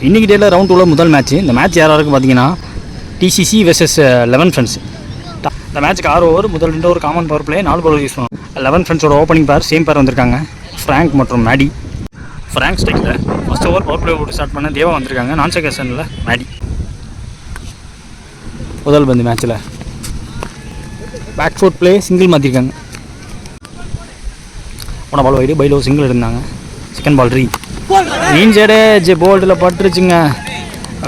இன்றைக்கி டேட்டில் ரவுண்ட் 2ல் முதல் மேட்ச். இந்த மேட்ச் யாராருக்கு பார்த்தீங்கன்னா டிசிசி வெர்சஸ் 11 ஃப்ரெண்ட்ஸ். இந்த மேட்ச்சுக்கு 6 ஓவர், முதல் 2 over common power play, 4 power use பண்ணுவோம். 11 ஃப்ரெண்ட்ஸோட ஓப்பனிங் பேர் சேம் பேர் வந்திருக்காங்க, ஃப்ராங்க் மற்றும் மேடி. ஃப்ராங்க் ஸ்டைக்கில் ஃபஸ்ட் ஓவர் பவர் பிளே போட்டு ஸ்டார்ட் பண்ண தேவா வந்திருக்காங்க. நான் செகண்டில் மேடி. முதல் பந்து மேட்ச்சில் பேக் ஃபுட் பிளே சிங்கிள் மாற்றிருக்காங்க. போன பால் வைடு, பைலோ சிங்கிள் இருந்தாங்க. செகண்ட் பால் ரீன் சைடு போல்டில் பட்டுருச்சுங்க.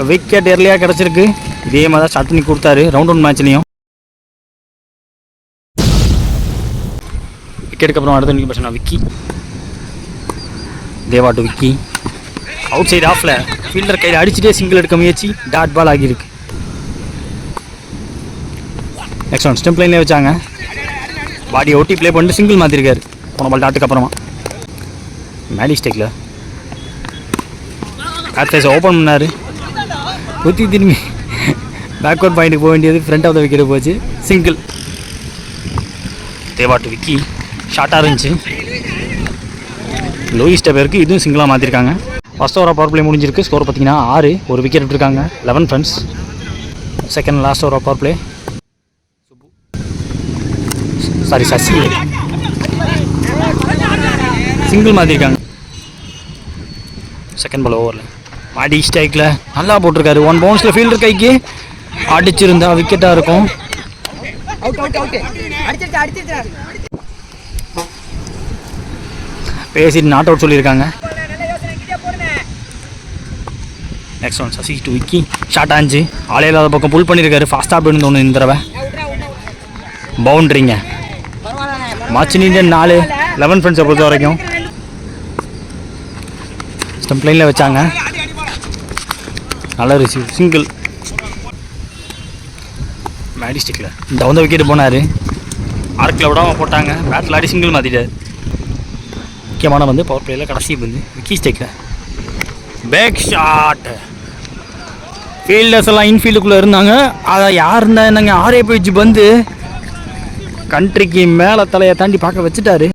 விக்கெட் எர்லியாக கிடச்சிருக்கு. இதே மாதிரி தான் ஸ்டார்ட் பண்ணி கொடுத்தாரு ரவுண்ட் 1 மேட்ச்லேயும். விக்கெட்டுக்கு அப்புறம் அடுத்த நிற்க person Vicky. Deva to Vicky. Out side ஆஃபில் ஃபீல்டர் கையில் அடிச்சுட்டே சிங்கிள் எடுக்க முயற்சி, டாட் பால் ஆகியிருக்கு. நெக்ஸ்ட் ஒன் ஸ்டெம்ப் லைன்லேயே வச்சாங்க. பாடியை ஒட்டி ப்ளே பண்ணிட்டு சிங்கிள் மாற்றிருக்காரு போன பால் டாட்டுக்கு அப்புறமா. மேடி ஸ்டேக்கில் பேட் ஃபேஸை ஓப்பன் பண்ணார். குத்தி திரும்பி பேக்வர்ட் பாயிண்ட்டுக்கு போக வேண்டியது ஃப்ரண்ட் ஆஃப் த விக்கெட்டு போச்சு, சிங்கிள். Deva to Vicky. ஷார்ட்டாக இருந்துச்சு. லோயிஸ்ட பேருக்கு இதுவும் சிங்கிளாக மாற்றிருக்காங்க. ஃபஸ்ட் ஓவராக பவர் பிளே முடிஞ்சிருக்கு. ஸ்கோர் பார்த்தீங்கன்னா 6, ஒரு விக்கெட் விட்டுருக்காங்க 11 ஃப்ரெண்ட்ஸ். செகண்ட் லாஸ்ட் ஓவராக பவர் பிளே சசி சிங்கிள் மாற்றிருக்காங்க. செகண்ட் பால் ஓவரில் மாடி ஸ்ட்ரைக்கில் நல்லா போட்டிருக்காரு. 1 பவுன்ஸில் ஃபீல்டர் கைக்கு அடிச்சிருந்தா விக்கெட்டாக இருக்கும். பேசிட்டு நாட் அவுட் சொல்லியிருக்காங்க. Next one Sasi to Vicky. Short ஆச்சு, ஆளே இல்லாத பக்கம் புல் பண்ணியிருக்காரு. ஃபாஸ்ட்டாக போயிருந்து தோணுது இந்த தடவை. பவுண்ட்ரிங்க. மார்ச் இந்தியன் 4, 11 ஃப்ரெண்ட்ஸை பொறுத்த வரைக்கும். ஸ்டம்ப் லைனில் வச்சாங்க. நல்ல ரிசீவ், சிங்கிள். மேடி ஸ்டிக்கில் இந்த வந்து விக்கெட்டு போனார். ஆர்க்கில் விடாமல் போட்டாங்க. பேட்டில் ஆடி சிங்கிள் மாற்றிட்டார். முக்கியமான வந்து பவர் பிளேயில் கடைசி வந்து விக்கி ஸ்டிக்கில் பேக் ஷாட். ஃபீல்டர்ஸ் எல்லாம் இன்ஃபீல்டுக்குள்ளே இருந்தாங்க. அதை யார் இருந்தால் என்னங்க, ஆரே போயிடுச்சு பந்து. கண்ட்ரிக்கு மேலே தலையை தாண்டி பார்க்க வச்சுட்டாரு.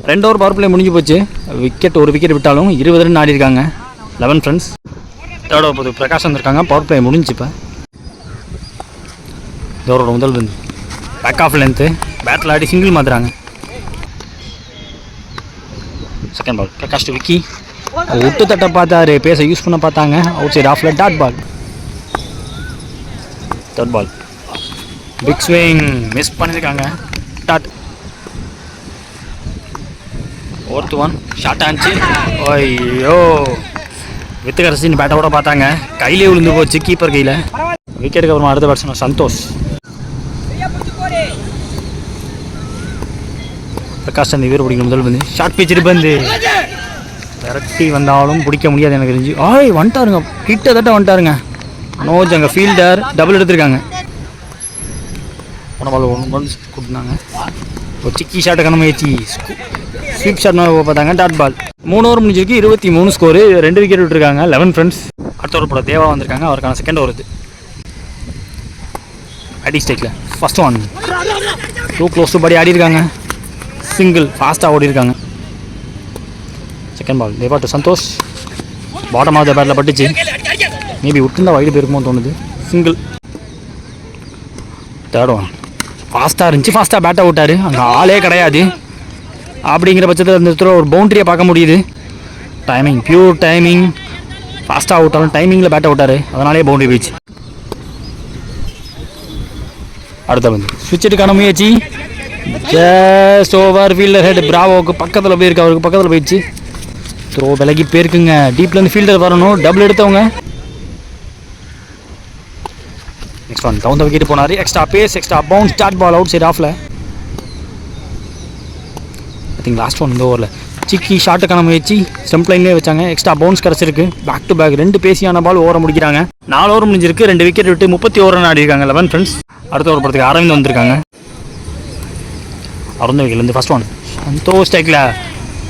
2 ஓவர் பவர் பிளே முடிஞ்சு போச்சு. விக்கெட் ஒரு விக்கெட் விட்டாலும் 20 ரன் ஆடிருக்காங்க 11 ஃப்ரெண்ட்ஸ். தேர்ட் ஓவர் போது பிரகாஷ் வந்திருக்காங்க. பவர் பிளே முடிஞ்சு. இப்போ இதோட முதல் வந்து பேக் ஆஃப் லென்த்து பேட்டில் ஆடி சிங்கிள் மாற்றுறாங்க. Second ball Prakash to Vicky. விட்டு தட்டை பார்த்தாரு, பேச யூஸ் பண்ண பார்த்தாங்க. அவுட் சைடு ஆஃபில் dot ball. Third ball big swing miss பண்ணியிருக்காங்க. டாட். ஃபோர்த் ஒன் ஷார்ட் ஆச்சு. ஐயோ, வித்து கரைச்சின்னு பேட்டோட பார்த்தாங்க. கையிலே விழுந்து போச்சு கீப்பர் கையில். விக்கெட்டுக்கு அப்புறமா அடுத்த பேட்ஸ்மேன் சந்தோஷ். பிரகாஷ் அந்த வீர பிடிக்கணும். முதல் வந்து ஷார்ட் பிச் பந்து விரட்டி வந்தாலும் பிடிக்க முடியாது எனக்கு தெரிஞ்சு. வந்துட்டாருங்க, கிட்டத்தட்ட வந்துட்டாருங்க. மனோஜ் அங்கே ஃபீல்டர் டபுள் எடுத்திருக்காங்க. போன பால் 1 ரன் கொடுத்தாங்க. ஒரு சிக்கி ஷாட்டை கணமையாச்சு, ஸ்வீப் ஷாட் பார்த்தாங்க. Dot ball. 3 ஓவர் முடிஞ்சிருக்கு. 23 ஸ்கோரு. 2 விக்கெட் விட்டுருக்காங்க 11 ஃப்ரெண்ட்ஸ். அடுத்த ஒரு போட தேவா வந்திருக்காங்க. அவருக்கான செகண்ட் ஓவர் இது. அடி ஸ்டேக்கில் first one too close to body ஆடி இருக்காங்க. சிங்கிள் ஃபாஸ்ட்டாக ஓடி இருக்காங்க. Second ball Deva to Santosh. Bottom of the பேட்டில் பட்டுச்சு. மேபி விட்டுருந்தா வைடு போயிருக்குமோ தோணுது. சிங்கிள். தேர்ட் ஒன் ஃபாஸ்ட்டாக இருந்துச்சு. ஃபாஸ்ட்டாக பேட்டை விட்டார். அங்கே ஆளே கிடையாது. அப்படிங்கிற பட்சத்தில் இந்த இடத்துல ஒரு பவுண்ட்ரியை பார்க்க முடியுது. Timing, pure timing. ஃபாஸ்ட்டாக விட்டாலும் டைமிங்கில் பேட்டை விட்டார். அதனாலே பவுண்ட்ரி போயிடுச்சு. அடுத்த வந்து சுவிட்சுக்கான முயற்சி. ஜஸ்ட் ஓவர் ஃபீல்டர் ஹெட் பிராவோக்கு பக்கத்தில் போயிருக்கு. அவருக்கு பக்கத்தில் போயிடுச்சு. த்ரோ விலகி போயிருக்குங்க. டீப்லேருந்து ஃபீல்டர் வரணும். டபுள் எடுத்தவங்க. Next one down the wicket போனார். Extra pace, extra bounce, start ball outside ஆஃபில். ஐ திங்க் லாஸ்ட் ஒன் இந்த ஓவரில் சிக்கி ஷாட்டுக்கான முயற்சி. ஸ்டம்ப் லைன்லேயே வச்சாங்க. எக்ஸ்ட்ரா பவுன்ஸ் கிடச்சிருக்கு. பேக் டு பேக் 2 பேசியான பால் ஓவரை முடிக்கிறாங்க. 4 ஓவர் முடிஞ்சிருக்கு. 2 விக்கெட் விட்டு 31 ரன் ஆடிருக்காங்க 11 ஃப்ரெண்ட்ஸ். அடுத்த ஓவர் போகிறதுக்கு அரவிந்த் வந்திருக்காங்க. அரவிந்த் விக்கெட்லேருந்து ஃபஸ்ட் ஒன் சந்தோஷ் ஸ்டைக்கில்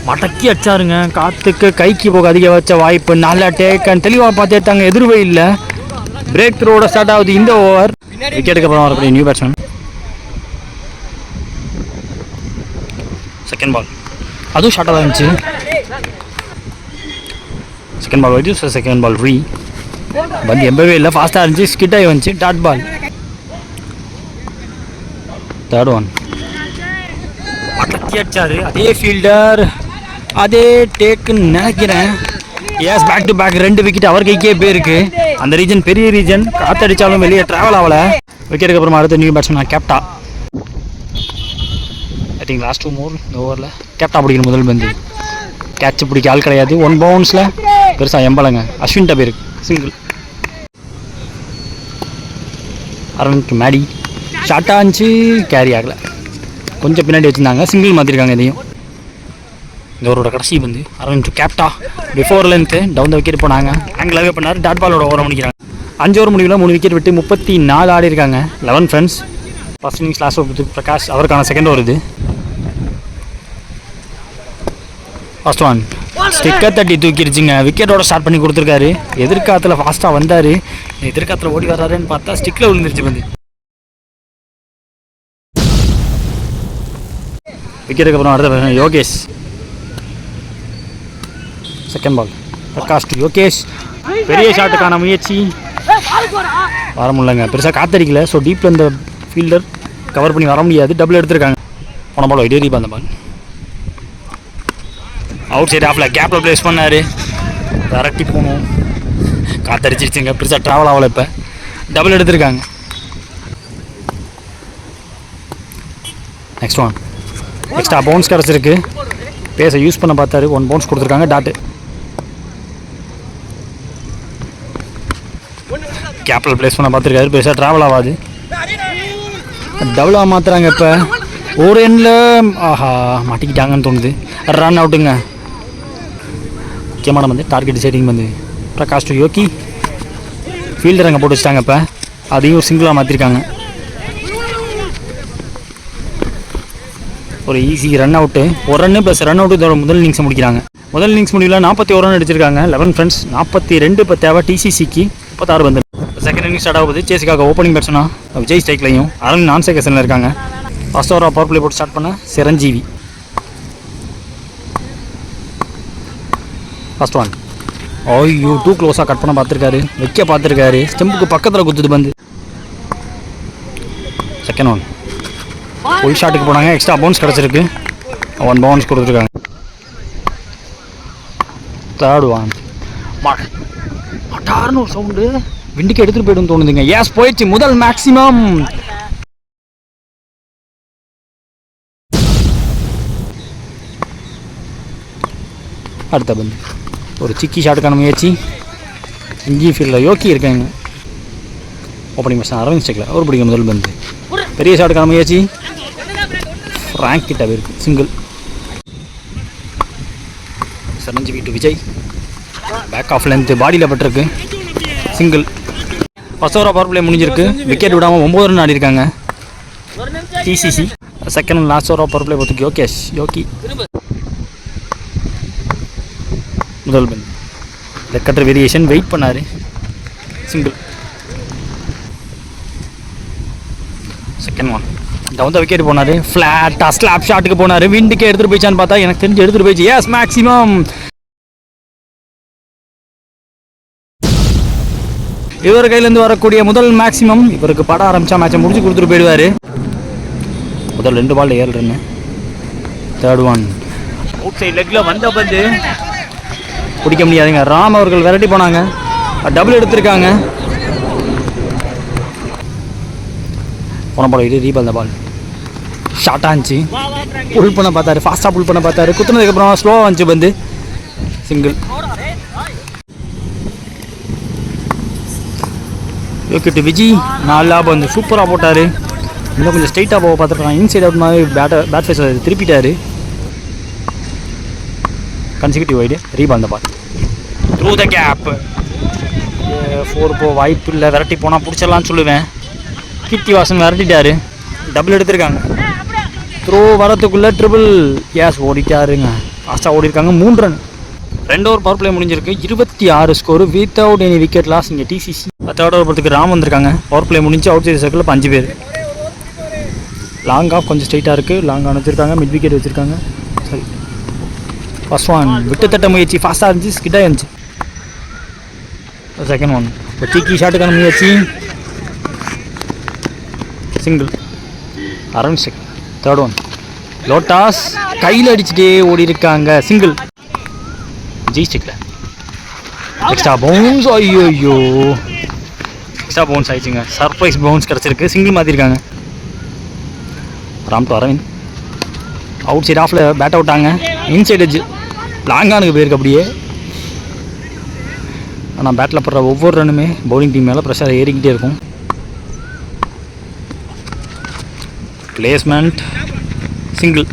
மடக்கி அடிச்சாருங்க. காற்றுக்கு கைக்கு போக அதிக வச்ச வாய்ப்பு. நல்லா டேக்கன் தெளிவாக பார்த்து எடுத்தாங்க. எதிர்வே இல்லை. பிரேக் த்ரோட ஸ்டார்ட் ஆகுது இந்த ஓவர். விக்கெட்டுக்கு அப்புறம் வரக்கூடிய நியூ பேட்ஸ்மேன். செகண்ட் பால் அதுவும் ஷார்ட்டாக தான் இருந்துச்சு. Second ball wide, so second ball free. பந்து எம்பவே இல்லை, ஃபாஸ்ட்டாக இருந்துச்சு, ஸ்கிட் ஆகி வந்துச்சு, டாட் பால். தேர்ட் ஒன் அட்லக்கி அடிச்சாரு, அதே ஃபீல்டர் அதே டேக்குன்னு நினைக்கிறேன். Yes, back to back 2 wicket அவர் கைக்கே போயிருக்கு. அந்த ரீஜன் பெரிய ரீஜன், காற்றடிச்சாலும் வெளியே ட்ராவல் ஆகலை. விக்கெட்டுக்கு அப்புறமா அடுத்த நியூ பேட்ஸ்மேன் கேப்டா. ஐ திங்க் லாஸ்ட் 2 more இந்த ஓவரில் கேப்டா பிடிக்கணும் முதல் பந்து. கேட்ச் பிடிக்க ஆள் கிடையாது. 1 பவுன்ஸில் பெருசாக எம்பளங்க அஸ்வின்ட்ட போயிருக்கு, சிங்கிள். அரவிந்த் மேடி ஷார்ட்டாக இருந்துச்சு, கேரி ஆகலை, கொஞ்சம் பின்னாடி வச்சுருந்தாங்க, சிங்கிள் மாற்றிருக்காங்க. இதையும் இந்த ஓவரோட கடைசி பந்து அரவிந்த் கேப்டா before length down the wicket போனாங்க. ஆங்கிளாகவே பண்ணார், டாட் பாலோட ஓவரை முடிக்கிறாங்க. 5 ஓவர் முடிவில் 3 விக்கெட் விட்டு 34 ஆடி இருக்காங்க. 11 friends. First innings last over Prakash, அவருக்கான செகண்ட் ஓவர் இது. ஃபர்ஸ்ட் ஒன் ஸ்டிக்கர் தட்டி தூக்கிடுச்சுங்க, விக்கெட்டோட ஸ்டார்ட் பண்ணி கொடுத்துருக்காரு. எதிர்காலத்தில் ஃபாஸ்ட்டாக வந்தார், எதிர்காலத்தில் ஓடி வர்றாருன்னு பார்த்தா ஸ்டிக்கில் விழுந்துருச்சு வந்து. விக்கெட்டுக்கு அப்புறம் அடுத்த Yogesh. Second ball Prakash to Yogesh, பெரிய ஷாட்டுக்கான முயற்சி வர முடியலங்க, பெருசாக காத்தடிக்கல. ஸோ டீப்பில் இந்த ஃபீல்டர் கவர் பண்ணி வர முடியாது, டபுள் எடுத்திருக்காங்க. போன பால் வைட் அந்த பால் அவுட் சைடு ஆஃபில் கேப்பில் ப்ளேஸ் பண்ணார், விரட்டி போகணும், காத்தடிச்சிருச்சுங்க, பெருசாக ட்ராவல் ஆகலை. இப்போ டபுள் எடுத்திருக்காங்க. நெக்ஸ்ட் ஒன் எக்ஸ்ட்ரா பவுன்ஸ் கிடச்சிருக்கு, பேஸை யூஸ் பண்ண பார்த்தாரு, 1 பவுன்ஸ் கொடுத்துருக்காங்க, டாட்டு. கேப்பில் ப்ளேஸ் பண்ண பார்த்துருக்காரு, பெருசாக ட்ராவல் ஆகாது, டபுளாக மாற்றுறாங்க. இப்போ ஒரு எண்ணில் ஆஹா மாட்டிக்கிட்டாங்கன்னு தோணுது. ரன் அவுட்டுங்க. முக்கியமான வந்து டார்கெட் டிசைடிங் வந்து பிரகாஷ் டு யோகி, ஃபீல்டர் அங்கே போட்டு வச்சுட்டாங்க. இப்போ அதையும் ஒரு சிங்கிளாக மாற்றிருக்காங்க. ஒரு ஈஸி ரன் அவுட்டு, ஒரு ரன்னு ப்ளஸ் ரன் அவுட்டு இதோட முதல் இன்னிங்ஸை முடிக்கிறாங்க. முதல் இன்னிங்ஸ் முடிவில் 41 ரன் அடிச்சிருக்காங்க. 11 ஃப்ரெண்ட்ஸ். 42 இப்போ தேவை டிசிசிக்கு, 36 வந்து. செகண்ட் இன்னிங்ஸ் ஸ்டார்ட் ஆகுது. சேஸுக்காக ஓப்பனிங் பேட்ஸ்மேனாக விஜய் ஸ்ட்ரைக்லையும் அரவிந்த் நான் செகஷனில் இருக்காங்க. ஃபர்ஸ்ட் ஓவராக பவர் பிளே போட்டு ஸ்டார்ட் பண்ண சிரஞ்சீவி. ஃபர்ஸ்ட் ஒன் ஐயோ டூ க்ளோஸாக கட் பண்ண பார்த்துருக்காரு, வைக்க பார்த்துருக்காரு, ஸ்டெம்புக்கு பக்கத்தில் குத்துது பந்து. செகண்ட் ஒன் ஃபுல் ஷாட்டுக்கு போனாங்க, எக்ஸ்ட்ரா பவுன்ஸ் கிடச்சிருக்கு, 1 பவுன்ஸ் கொடுத்துருக்காங்க. தேர்ட் ஒன் மட்டார்னு ஒரு சவுண்டு, விண்டுக்கு எடுத்துகிட்டு போய்டுன்னு தோணுதுங்க. ஏஸ் போயிடுச்சு, முதல் மேக்ஸிமம். அடுத்த பந்து ஒரு சிக்கி ஷாட்டுக்கான முயற்சி, இங்கேயும் ஃபீல்டில் யோக்கி இருக்காங்க. ஓப்பனிங் பேட்ஸ்மேன் அரவிந்த் ஸ்ட்ரைக்கில் அவர் பிடிக்கும் முதல் பந்து. பெரிய ஷாட்டுக்கான முயற்சி, ரேங்க் கிட்ட இருக்கு, single. Chiranjeevi to Vijay, back of length பாடியில் பட்டிருக்கு, சிங்கிள். ஃபர்ஸ்ட் ஓவராக பவர் பிளே முடிஞ்சிருக்கு, விக்கெட் விடாமல் 9 ரன் ஆடிருக்காங்க டிசிசி. செகண்ட் லாஸ்ட் ஓவராக பவர் பிளே பார்த்துக்கு யோகேஷ் யோகி முதல் பந்து. லெக்கட்டர் வேரியேஷன் வெயிட் பண்ணார், single. Second one down the wicket போனார், ஃப்ளாட்டாக ஸ்லாப் ஷாட்டுக்கு போனார், விண்டுக்கே எடுத்துகிட்டு போயிச்சான்னு பார்த்தா எனக்கு தெரிஞ்சு எடுத்துகிட்டு போயிடுச்சு. Yes maximum. இவர் கையிலேருந்து வரக்கூடிய முதல் மேக்ஸிமம். இவருக்கு பட ஆரம்பித்தா மேட்சை முடிச்சு கொடுத்துட்டு போயிடுவார். முதல் 2 ball 7 run. Third one outside லெக்கில் வந்த பந்து பிடிக்க முடியாதுங்க. ராம் அவர்கள் விரட்டி போனாங்க, டபுள் எடுத்திருக்காங்க. போன பால் இது ரீபால். அந்த பால் ஷார்ட்டாக இருந்துச்சு, புல் பண்ண பார்த்தாரு, ஃபாஸ்ட்டாக புல் பண்ண பார்த்தாரு, குத்துனதுக்கப்புறம் ஸ்லோவாக வந்துச்சு பந்து, சிங்கிள். விக்கெட்டு விஜய் நல்லா பந்து சூப்பராக போட்டார். இன்னும் கொஞ்சம் ஸ்ட்ரைட்டாக போக பார்த்துருக்காங்க, இன்சைட் அவுட் மாதிரி பேட் ஃபேஸ் திருப்பிட்டார். Consecutive wide ரீபால். அந்த பால் த்ரூ த கேப், 4 போ வாய்ப்பு இல்லை, விரட்டி போனால் பிடிச்சிடலான்னு சொல்லுவேன். கீர்த்திவாசன் விரட்டிட்டாரு, டபுள் எடுத்திருக்காங்க. த்ரோ வரத்துக்குள்ளே ட்ரிபிள். கேஸ் ஓடிட்டாருங்க, ஃபாஸ்ட்டாக ஓடிருக்காங்க. 3 ரன். 2 ஓவர் பவர் பிளே முடிஞ்சிருக்கு, 26 score without any wicket loss இங்கே டிசிசி. 3rd ஓவர் பொறுத்துக்கு ராம் வந்திருக்காங்க. பவர் பிளே முடிஞ்சு அவுட் சைடு சர்க்கிளில் 5 பேர். லாங் ஆஃப் கொஞ்சம் ஸ்ட்ரைட்டாக இருக்குது, லாங் ஆன் வச்சுருக்காங்க, மிட் விக்கெட் வச்சுருக்காங்க. சரி, ஃபர்ஸ்ட் ஒன் விட்டு தட்ட முயற்சி ஃபாஸ்ட்டாக இருந்துச்சு, ஸ்கிட்டாக இருந்துச்சு. செகண்ட் ஒன் இப்போ சீக்கி ஷாட்டுக்கான முயற்சி single. Around check. Third one லோட்டாஸ் கையில் அடிச்சுட்டே ஓடி இருக்காங்க. சிங்கிள். ஜி ஸ்டிக்கில் எக்ஸ்ட்ரா பவுன்ஸ். ஐயோ எக்ஸ்ட்ரா பவுன்ஸ் ஆயிடுச்சுங்க. சர்ப்ரைஸ் பவுன்ஸ் கிடச்சிருக்கு. சிங்கிள் மாற்றிருக்காங்க. Ram to Aravind. Outside ஆஃபில் பேட் அவுட்டாங்க. இன்சைட் எட்ஜ் லாங்கானுக்கு போயிருக்கு அப்படியே. ஆனால் பேட்டில் போடுற ஒவ்வொரு ரன்னுமே பவுலிங் டீம் மேலே ப்ரெஷர் ஏறிக்கிட்டே இருக்கும். Placement single.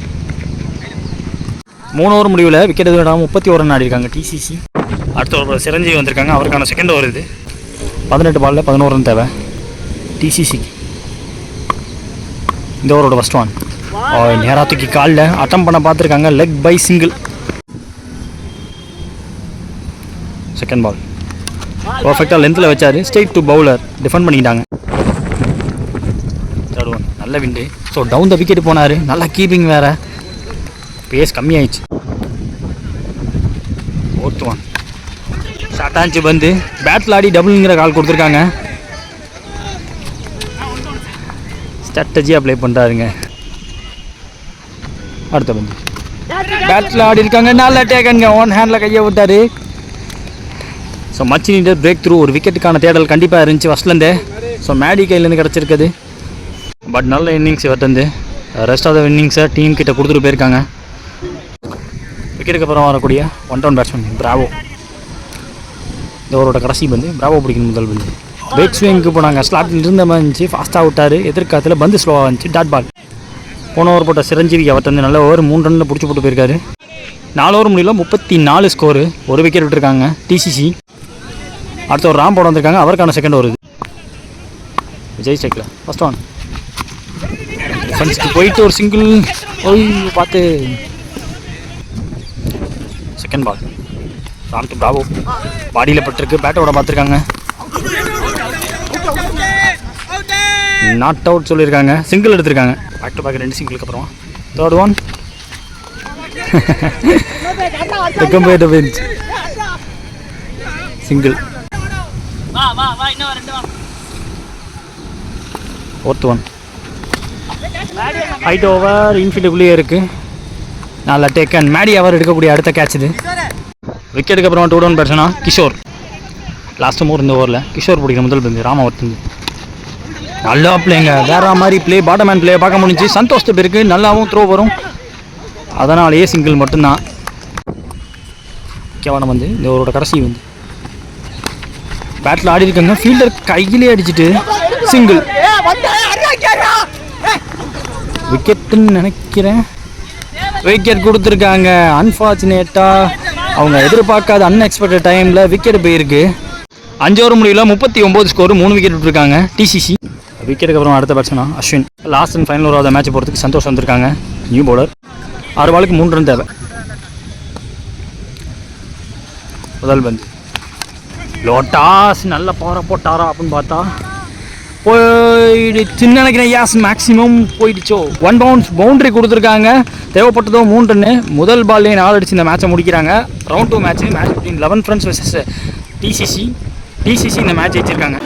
3 ஓவர் முடிவில் விக்கெட் எதுவும் விடாமல் 31 ரன் ஆடிருக்காங்க டிசிசி. அடுத்த ஒரு சிரஞ்சீவி வந்திருக்காங்க. அவருக்கான செகண்ட் ஓவர் இது. 18 பாலில் 11 ரன் தேவை டிசிசிக்கு. இந்த ஓவரோட ஃபஸ்ட் ஒன் நேராக தூக்கி காலில் அட்டம் பண்ண பார்த்துருக்காங்க. Leg bye single. Second ball பர்ஃபெக்டாக லென்த்தில் வச்சார். ஸ்ட்ரெயிட் டு பவுலர் டிஃபெண்ட் பண்ணிக்கிட்டாங்க. தேர்ட் ஒன் நல்ல விண்டு. ஸோ டவுன் த விக்கெட் போனார். நல்லா கீப்பிங் வேறு. பேஸ் கம்மியாயிடுச்சு. ஃபோர்த் ஒன் ஷார்ட் ஆச்சு வந்து பேட்டில் ஆடி டபுள்ங்கிற கால் கொடுத்துருக்காங்க. ஸ்ட்ராட்டஜியாக ப்ளே பண்ணுறாருங்க. அடுத்த பந்து பேட்டில் ஆடி இருக்காங்க. நல்லா டேக்கனுங்க. ஒன் ஹேண்டில் கையை விட்டார். So much needed break through. ஒரு விக்கெட்டுக்கான தேடல் கண்டிப்பாக இருந்துச்சு ஃபஸ்ட்லேருந்தே. ஸோ மேடி கையிலேருந்து கிடச்சிருக்குது. பட் நல்ல இன்னிங்ஸ் இவர்ந்து. ரெஸ்ட் ஆஃப் த இன்னிங்ஸை டீம் கிட்ட கொடுத்துட்டு போயிருக்காங்க. விக்கெட்டுக்கு அப்புறம் வரக்கூடிய 1 டவுன் பேட்ஸ்மேன் பிராவோ. இந்த ஓவரோட கடைசி பந்து பிராவோ பிடிக்கணும். முதல் பந்து பேக் ஸ்விங்க்கு போனாங்க. ஸ்லாட்டில் இருந்த மாதிரி இருந்துச்சு. ஃபாஸ்ட்டாக விட்டார். எதிர்காலத்தில் பந்து ஸ்லோவாக இருந்துச்சு. Dot ball. போன ஓவர் போட்ட சிரஞ்சீவி அவர்ந்து நல்ல ஓவர் 3 ரன்னில் பிடிச்சி போட்டு போயிருக்காரு. 4 ஓவர் முடியல 34 ஸ்கோரு. ஒரு விக்கெட் விட்டுருக்காங்க டிசிசி. அடுத்த ஒரு ராம் போட வந்திருக்காங்க. அவருக்கான செகண்ட் ஓவர் இது. விஜய் ஸ்ட்ரைக்கில் ஃபஸ்ட் ஒன் டிஃபென்ஸ்க்கு போயிட்டு ஒரு சிங்கிள். ஓய் பார்த்து second ball Ram to Bravo. பாடியில் பட்டிருக்கு. பேட்டோட பார்த்துருக்காங்க. நாட் அவுட் சொல்லியிருக்காங்க. சிங்கிள் எடுத்திருக்காங்க. பேக் டு பேக் 2 சிங்கிளுக்கு அப்புறம் third one single. Fourth one height over இன்ஃபீல்டுக்குள்ளேயே இருக்குது. நல்லா டேக்கன். மேடி அவர் எடுக்கக்கூடிய அடுத்த கேட்ச் இது. விக்கெட்டுக்கு அப்புறம் 2 டவுன் பேட்ஸ்னா கிஷோர். லாஸ்ட் ஓவர் இந்த ஓவரில் கிஷோர் பிடிக்கிற முதல் பந்து ராம் அவர் தந்து. நல்லா பிளேங்க. வேற மாதிரி பிளே. பாட்டம் மேன் பிளே பார்க்க முடிஞ்சு. சந்தோஷத்து பேருக்கு நல்லாவும் த்ரோ வரும். அதனாலேயே சிங்கிள் மட்டும்தான். முக்கியமான வந்து இந்த ஓவரோட கடைசி வந்து பேட்டில் ஆடி இருக்காங்க. ஃபீல்டர் கையிலே அடிச்சுட்டு சிங்கிள். விக்கெட்டுன்னு நினைக்கிறேன். விக்கெட் கொடுத்துருக்காங்க. அன்ஃபார்ச்சுனேட்டாக அவங்க எதிர்பார்க்காத அன்எக்ஸ்பெக்டட் டைமில் விக்கெட் போயிருக்கு. 5 ஓவர் முடியல 39 ஸ்கோர். 3 விக்கெட் விட்டுருக்காங்க டிசிசி. விக்கெட்டுக்கு அப்புறம் அடுத்த பேட்ஸ்மேனா Ashwin. Last and final over match போகிறதுக்கு சந்தோஷம் வந்திருக்காங்க. New bowler. 6 பாலுக்கு 3 ரன் தேவை. முதல் பந்து லோட்டாஸ் நல்ல பவரை போட்டாரா அப்படின்னு பார்த்தா போயிடுச்சுன்னு நினைக்கிறேன். யாஸ் மேக்ஸிமம் போயிடுச்சோ. 1 பவுன்ஸ் பவுண்டரி கொடுத்துருக்காங்க. தேவைப்பட்டதோ 3 ரன்னு. முதல் பால்லே 4 அடிச்சு இந்த மேட்சை முடிக்கிறாங்க. Round 2 match between 11 friends versus DCC. இந்த மேட்ச் வச்சுருக்காங்க.